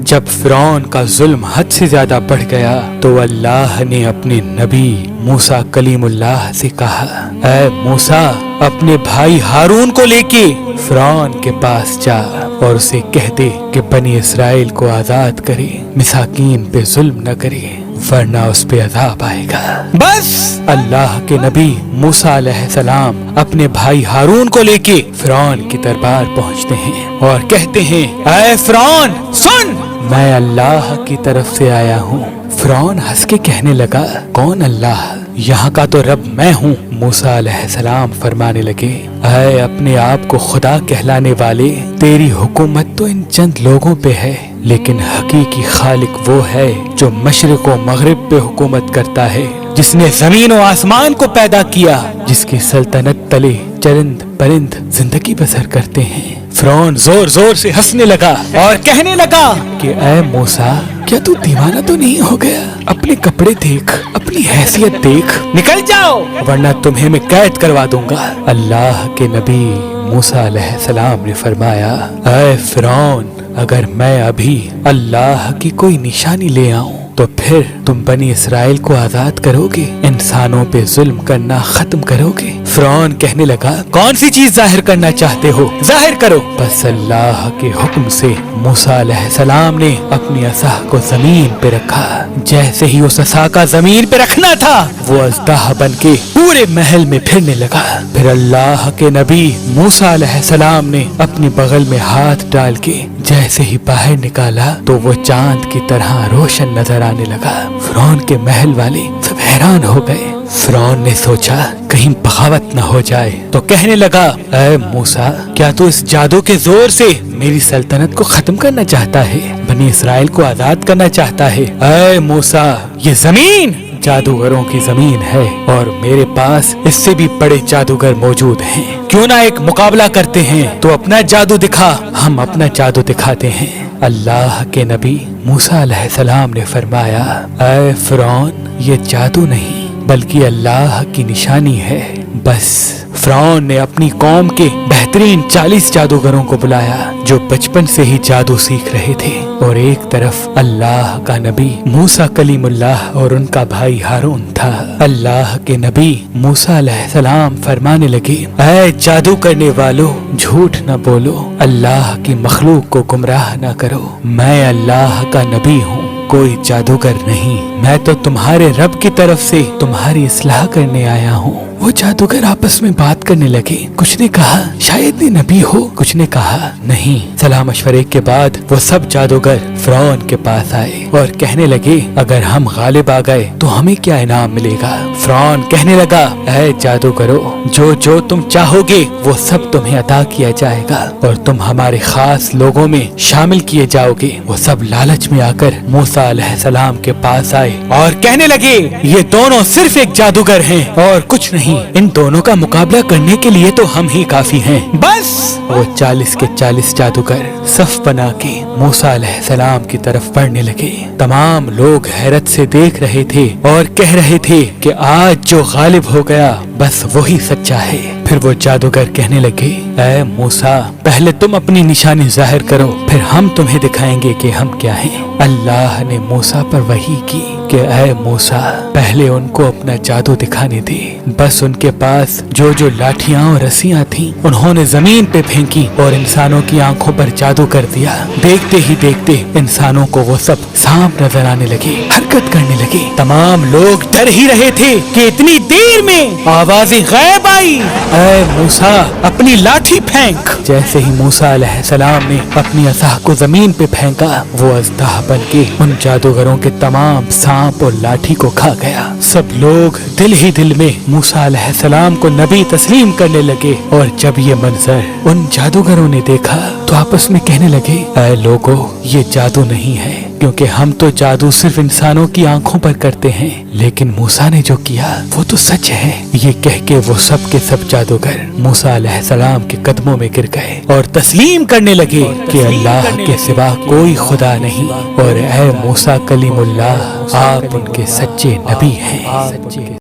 جب فرعون کا ظلم حد سے زیادہ بڑھ گیا تو اللہ نے اپنے نبی موسیٰ کلیم اللہ سے کہا، اے موسیٰ، اپنے بھائی ہارون کو لے کے فرعون کے پاس جا اور اسے کہہ دے کہ بنی اسرائیل کو آزاد کرے، مساکین پہ ظلم نہ کرے، ورنہ اس پہ عذاب آئے گا۔ بس اللہ کے نبی موسیٰ علیہ السلام اپنے بھائی ہارون کو لے کے فرعون کی دربار پہنچتے ہیں اور کہتے ہیں، اے فرعون سن، میں اللہ کی طرف سے آیا ہوں۔ فرعون ہنس کے کہنے لگا، کون اللہ؟ یہاں کا تو رب میں ہوں۔ موسیٰ علیہ السلام فرمانے لگے، اے اپنے آپ کو خدا کہلانے والے، تیری حکومت تو ان چند لوگوں پہ ہے، لیکن حقیقی خالق وہ ہے جو مشرق و مغرب پہ حکومت کرتا ہے، جس نے زمین و آسمان کو پیدا کیا، جس کی سلطنت تلے چرند پرند زندگی بسر کرتے ہیں۔ فرعون زور زور سے ہنسنے لگا اور کہنے لگا کہ اے موسیٰ، کیا تو دیوانہ تو نہیں ہو گیا؟ اپنے کپڑے دیکھ، اپنی حیثیت دیکھ، نکل جاؤ ورنہ تمہیں میں قید کروا دوں گا۔ اللہ کے نبی موسیٰ علیہ السلام نے فرمایا، اے فرعون، اگر میں ابھی اللہ کی کوئی نشانی لے آؤں تو پھر تم بنی اسرائیل کو آزاد کرو گے، انسانوں پہ ظلم کرنا ختم کرو گے؟ فرعون کہنے لگا، کون سی چیز ظاہر کرنا چاہتے ہو؟ ظاہر کرو۔ بس اللہ کے حکم سے موسیٰ علیہ السلام نے اپنی عصا کو زمین پہ رکھا۔ جیسے ہی اس عصا کا زمین پہ رکھنا تھا، وہ اژدہا بن کے پورے محل میں پھرنے لگا۔ پھر اللہ کے نبی موسیٰ علیہ السلام نے اپنی بغل میں ہاتھ ڈال کے جیسے ہی باہر نکالا تو وہ چاند کی طرح روشن نظر آنے لگا۔ فرعون کے محل والے سب حیران ہو گئے۔ فرعون نے سوچا کہیں بغاوت نہ ہو جائے تو کہنے لگا، اے موسیٰ، کیا تو اس جادو کے زور سے میری سلطنت کو ختم کرنا چاہتا ہے، بنی اسرائیل کو آزاد کرنا چاہتا ہے؟ اے موسیٰ، یہ زمین جادوگروں کی زمین ہے اور میرے پاس اس سے بھی بڑے جادوگر موجود ہیں، کیوں نہ ایک مقابلہ کرتے ہیں؟ تو اپنا جادو دکھا، ہم اپنا جادو دکھاتے ہیں۔ اللہ کے نبی موسیٰ علیہ السلام نے فرمایا، اے فرعون، یہ جادو نہیں بلکہ اللہ کی نشانی ہے۔ بس فرعون نے اپنی قوم کے بہترین 40 جادوگروں کو بلایا جو بچپن سے ہی جادو سیکھ رہے تھے، اور ایک طرف اللہ کا نبی موسیٰ کلیم اللہ اور ان کا بھائی ہارون تھا۔ اللہ کے نبی موسیٰ علیہ السلام فرمانے لگے، اے جادو کرنے والو، جھوٹ نہ بولو، اللہ کی مخلوق کو گمراہ نہ کرو، میں اللہ کا نبی ہوں، کوئی جادوگر نہیں، میں تو تمہارے رب کی طرف سے تمہاری اصلاح کرنے آیا ہوں۔ وہ جادوگر آپس میں بات کرنے لگے، کچھ نے کہا شاید یہ نبی ہو، کچھ نے کہا نہیں۔ صلاح مشورے کے بعد وہ سب جادوگر فرعون کے پاس آئے اور کہنے لگے، اگر ہم غالب آ گئے تو ہمیں کیا انعام ملے گا؟ فرعون کہنے لگا، اے جادوگرو، جو تم چاہو گے وہ سب تمہیں عطا کیا جائے گا اور تم ہمارے خاص لوگوں میں شامل کیے جاؤ گے۔ وہ سب لالچ میں آ کر موسیٰ علیہ السلام کے پاس آئے اور کہنے لگے، یہ دونوں صرف ایک جادوگر ہیں اور کچھ نہیں، ان دونوں کا مقابلہ کرنے کے لیے تو ہم ہی کافی ہیں۔ بس وہ 40 کے 40 جادوگر صف بنا کے موسیٰ علیہ السلام کی طرف بڑھنے لگے۔ تمام لوگ حیرت سے دیکھ رہے تھے اور کہہ رہے تھے کہ آج جو غالب ہو گیا بس وہی سچا ہے۔ پھر وہ جادوگر کہنے لگے، اے موسیٰ، پہلے تم اپنی نشانی ظاہر کرو، پھر ہم تمہیں دکھائیں گے کہ ہم کیا ہیں۔ اللہ نے موسیٰ پر وحی کی کہ اے موسیٰ، پہلے ان کو اپنا جادو دکھانے دے۔ بس ان کے پاس جو لاٹھیاں اور رسیاں تھیں انہوں نے زمین پہ پھینکی اور انسانوں کی آنکھوں پر جادو کر دیا۔ دیکھتے ہی دیکھتے انسانوں کو وہ سب سانپ نظر آنے لگے، حرکت کرنے لگے۔ تمام لوگ ڈر ہی رہے تھے کہ اتنی دیر میں آوازیں غائب آئی، اے موسیٰ، اپنی لاٹھی پھینک۔ جیسے ہی موسیٰ علیہ السلام نے اپنی عصا کو زمین پہ پھینکا، وہ اژدہا بن کے ان جادوگروں کے تمام سانپ اور لاٹھی کو کھا گیا۔ سب لوگ دل ہی دل میں موسیٰ علیہ السلام کو نبی تسلیم کرنے لگے، اور جب یہ منظر ان جادوگروں نے دیکھا تو آپس میں کہنے لگے، اے لوگو، یہ جادو نہیں ہے، کیونکہ ہم تو جادو صرف انسانوں کی آنکھوں پر کرتے ہیں، لیکن موسیٰ نے جو کیا وہ تو سچ ہے۔ یہ کہہ کے وہ سب کے سب جادوگر موسیٰ علیہ السلام کے قدموں میں گر گئے اور تسلیم کرنے لگے کہ اللہ کے سوا کوئی خدا نہیں، اور اے موسیٰ کلیم اللہ، آپ ان کے سچے نبی ہیں۔